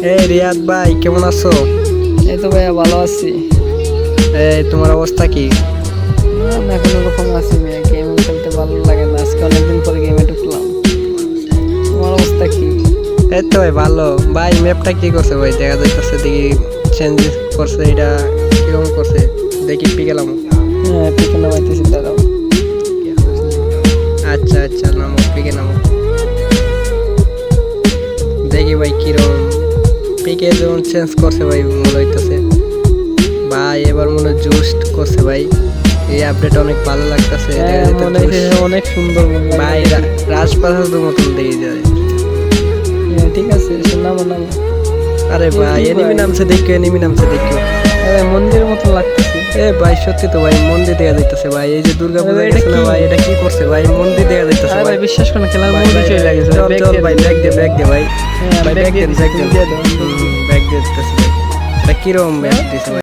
এই রিয়াদ ভাই কেমন আছো? এই তো ভাইয়া ভালো আছি। এই তোমার অবস্থা কি? আমি এখন ওরকম আছি ভাইয়া, গেম খেলতে ভালো লাগে না, আজকে অনেকদিন পরে গেমে ঢুকলাম। তোমার অবস্থা কি? এই তো ভাই ভালো। ভাই ম্যাপটা কি করছে ভাই? দেখা যাইতেছে দেখি চেঞ্জ করছে, এটা কিরকম করছে দেখি গেলাম। হ্যাঁ, পিকে নামাইতেছি, দাঁড়াও। আচ্ছা আচ্ছা, নামো পিকে নামো। দেখি ভাই কিরকম পিকে যেমন চেঞ্জ করছে ভাই মনে হইতেছে। ভাই এবার মনে হয় জুস্ট করছে ভাই। এই আপডেট অনেক ভালো লাগতেছে। হ্যাঁ, মনে হচ্ছে অনেক সুন্দর মনে হয়। ভাই রাজপ্রাসাদের মতন দেখে যায়। হ্যাঁ, ঠিক আছে, নামো নামো। আরে ভাই এনিমি নামছে দেখো, এনিমি নামছে দেখো। আরে মন্দিরের মতো লাগতেছে। এ ভাই সত্যি তো ভাই মন্দির দেখা যাইতেছে ভাই। এই যে দুর্গা পূজা এটা গেছে না কি? ভাই, এটা কি করছে ভাই? মন্দির দেখা যাইতেছে আরে ভাই। ভাই বিশ্বাস করেন, খেলার ভাই, মন্দির ভাই, চলে গেছে। চল চল ভাই, ব্যাগ দে ভাই। হ্যাঁ, ভাই ব্যাগ ব্যাগ দিয়ে দেন, দিছি, ব্যাগ তুমি দেন। দিয়ে দাও। ব্যাগ দিয়ে দিতেছে ভাই। এটা কিরকম ব্যাগ দিছে ভাই?